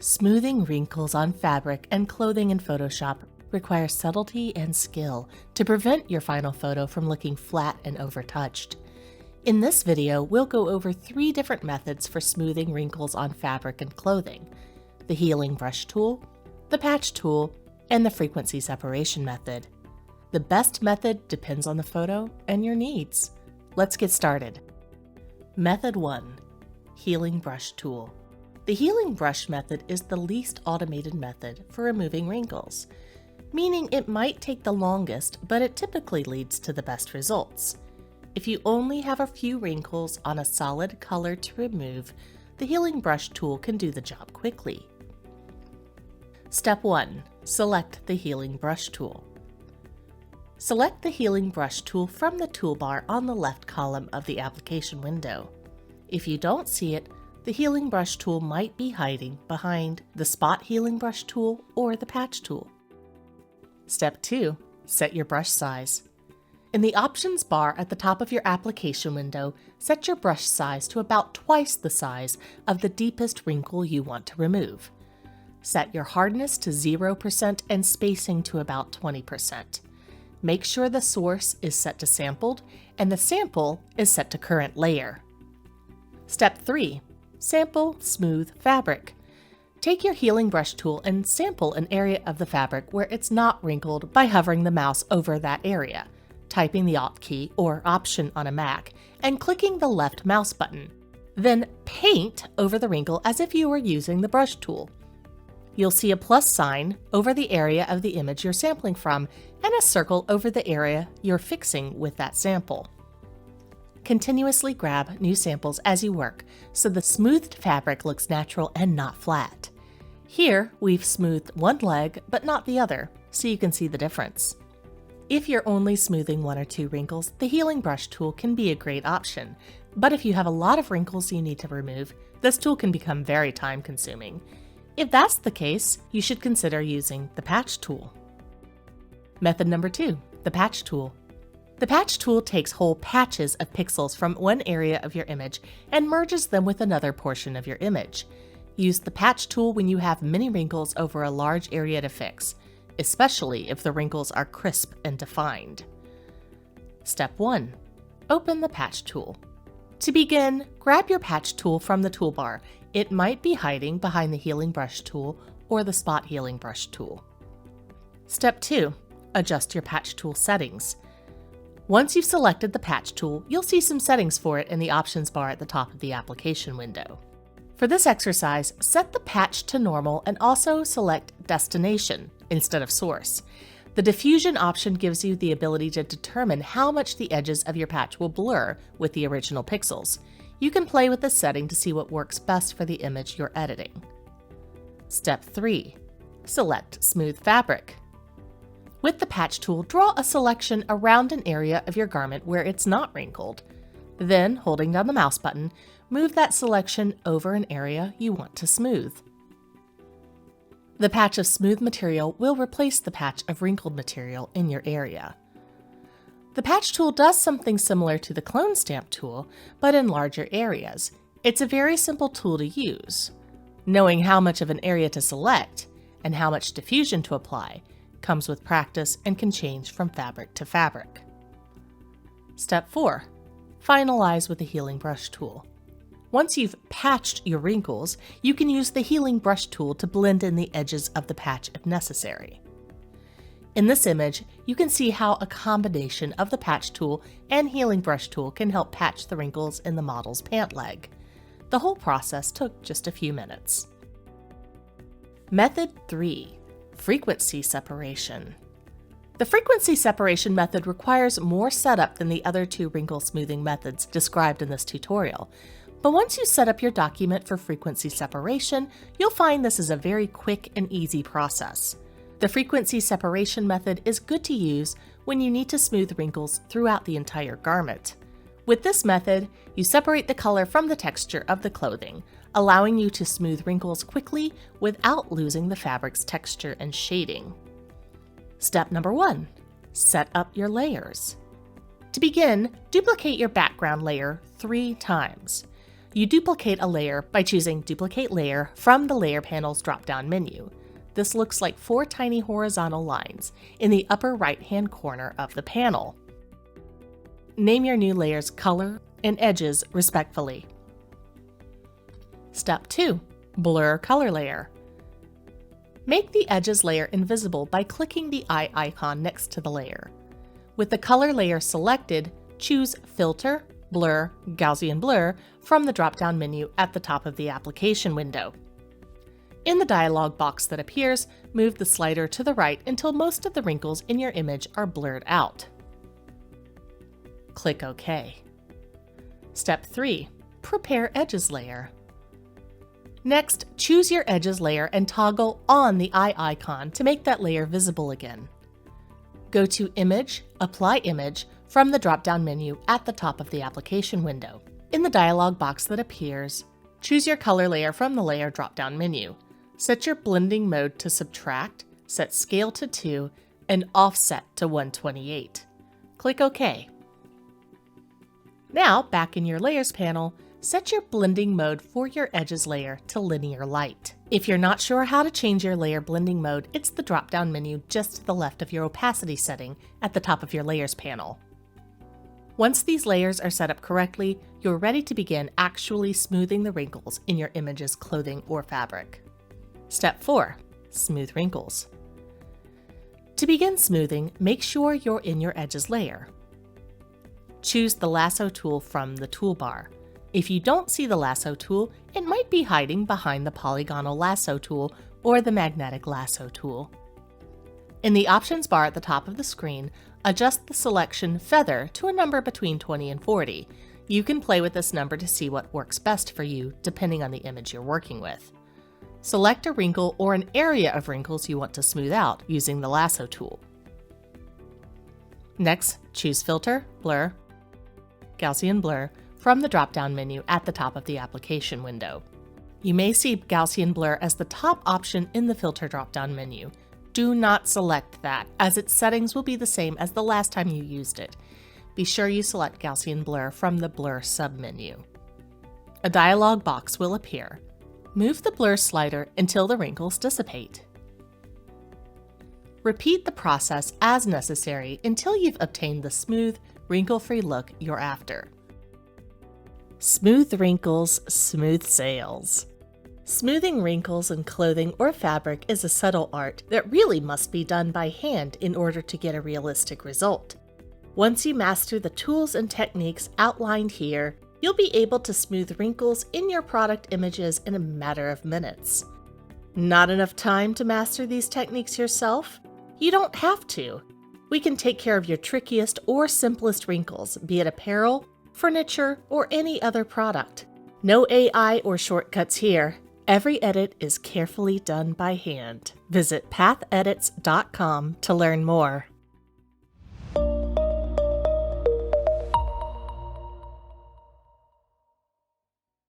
Smoothing wrinkles on fabric and clothing in Photoshop requires subtlety and skill to prevent your final photo from looking flat and overtouched. In this video, we'll go over 3 different methods for smoothing wrinkles on fabric and clothing: the healing brush tool, the patch tool, and the frequency separation method. The best method depends on the photo and your needs. Let's get started. Method 1. Healing brush tool. The healing brush method is the least automated method for removing wrinkles, meaning it might take the longest, but it typically leads to the best results. If you only have a few wrinkles on a solid color to remove, the healing brush tool can do the job quickly. Step 1. Select the healing brush tool. Select the healing brush tool from the toolbar on the left column of the application window. If you don't see it, the healing brush tool might be hiding behind the spot healing brush tool or the patch tool. Step 2. Set your brush size. In the options bar at the top of your application window, set your brush size to about twice the size of the deepest wrinkle you want to remove. Set your hardness to 0% and spacing to about 20%. Make sure the source is set to sampled and the sample is set to current layer. Step 3. Sample smooth fabric. Take your healing brush tool and sample an area of the fabric where it's not wrinkled by hovering the mouse over that area, typing the Alt key or Option on a Mac, and clicking the left mouse button. Then paint over the wrinkle as if you were using the brush tool. You'll see a plus sign over the area of the image you're sampling from and a circle over the area you're fixing with that sample. Continuously grab new samples as you work so the smoothed fabric looks natural and not flat. Here, we've smoothed one leg but not the other, so you can see the difference. If you're only smoothing 1 or 2 wrinkles, the healing brush tool can be a great option, but if you have a lot of wrinkles you need to remove, this tool can become very time-consuming. If that's the case, you should consider using the patch tool. Method number 2, the patch tool. The patch tool takes whole patches of pixels from one area of your image and merges them with another portion of your image. Use the patch tool when you have many wrinkles over a large area to fix, especially if the wrinkles are crisp and defined. Step 1. Open the patch tool. To begin, grab your patch tool from the toolbar. It might be hiding behind the healing brush tool or the spot healing brush tool. Step 2. Adjust your patch tool settings. Once you've selected the patch tool, you'll see some settings for it in the options bar at the top of the application window. For this exercise, set the patch to normal and also select destination instead of source. The diffusion option gives you the ability to determine how much the edges of your patch will blur with the original pixels. You can play with this setting to see what works best for the image you're editing. Step 3. Select smooth fabric. With the patch tool, draw a selection around an area of your garment where it's not wrinkled. Then, holding down the mouse button, move that selection over an area you want to smooth. The patch of smooth material will replace the patch of wrinkled material in your area. The patch tool does something similar to the clone stamp tool, but in larger areas. It's a very simple tool to use. Knowing how much of an area to select and how much diffusion to apply comes with practice and can change from fabric to fabric. Step 4. Finalize with the healing brush tool. Once you've patched your wrinkles, you can use the healing brush tool to blend in the edges of the patch if necessary. In this image, you can see how a combination of the patch tool and healing brush tool can help patch the wrinkles in the model's pant leg. The whole process took just a few minutes. Method 3. Frequency separation. The frequency separation method requires more setup than the other 2 wrinkle smoothing methods described in this tutorial. But once you set up your document for frequency separation, you'll find this is a very quick and easy process. The frequency separation method is good to use when you need to smooth wrinkles throughout the entire garment. With this method, you separate the color from the texture of the clothing, allowing you to smooth wrinkles quickly without losing the fabric's texture and shading. Step number 1. Set up your layers. To begin, duplicate your background layer 3 times. You duplicate a layer by choosing Duplicate Layer from the Layer panel's drop-down menu. This looks like 4 tiny horizontal lines in the upper right-hand corner of the panel. Name your new layer's color and edges respectfully. Step 2. Blur Color Layer. Make the Edges layer invisible by clicking the eye icon next to the layer. With the color layer selected, choose Filter, Blur, Gaussian Blur from the drop-down menu at the top of the application window. In the dialog box that appears, move the slider to the right until most of the wrinkles in your image are blurred out. Click OK. Step 3. Prepare Edges layer. Next, choose your Edges layer and toggle on the eye icon to make that layer visible again. Go to Image, Apply Image from the drop-down menu at the top of the application window. In the dialog box that appears, choose your color layer from the Layer drop-down menu. Set your blending mode to Subtract, set Scale to 2, and Offset to 128. Click OK. Now, back in your Layers panel, set your blending mode for your Edges layer to Linear Light. If you're not sure how to change your layer blending mode, it's the drop-down menu just to the left of your opacity setting at the top of your Layers panel. Once these layers are set up correctly, you're ready to begin actually smoothing the wrinkles in your image's clothing or fabric. Step 4. Smooth wrinkles. To begin smoothing, make sure you're in your Edges layer. Choose the Lasso tool from the toolbar. If you don't see the Lasso tool, it might be hiding behind the Polygonal Lasso tool or the Magnetic Lasso tool. In the options bar at the top of the screen, adjust the selection Feather to a number between 20 and 40. You can play with this number to see what works best for you, depending on the image you're working with. Select a wrinkle or an area of wrinkles you want to smooth out using the Lasso tool. Next, choose Filter, Blur, Gaussian Blur from the drop-down menu at the top of the application window. You may see Gaussian Blur as the top option in the Filter drop-down menu. Do not select that, as its settings will be the same as the last time you used it. Be sure you select Gaussian Blur from the Blur submenu. A dialog box will appear. Move the blur slider until the wrinkles dissipate. Repeat the process as necessary until you've obtained the smooth, wrinkle-free look you're after. Smooth wrinkles, smooth sails. Smoothing wrinkles in clothing or fabric is a subtle art that really must be done by hand in order to get a realistic result. Once you master the tools and techniques outlined here, you'll be able to smooth wrinkles in your product images in a matter of minutes. Not enough time to master these techniques yourself? You don't have to. We can take care of your trickiest or simplest wrinkles, be it apparel, furniture, or any other product. No AI or shortcuts here. Every edit is carefully done by hand. Visit pathedits.com to learn more.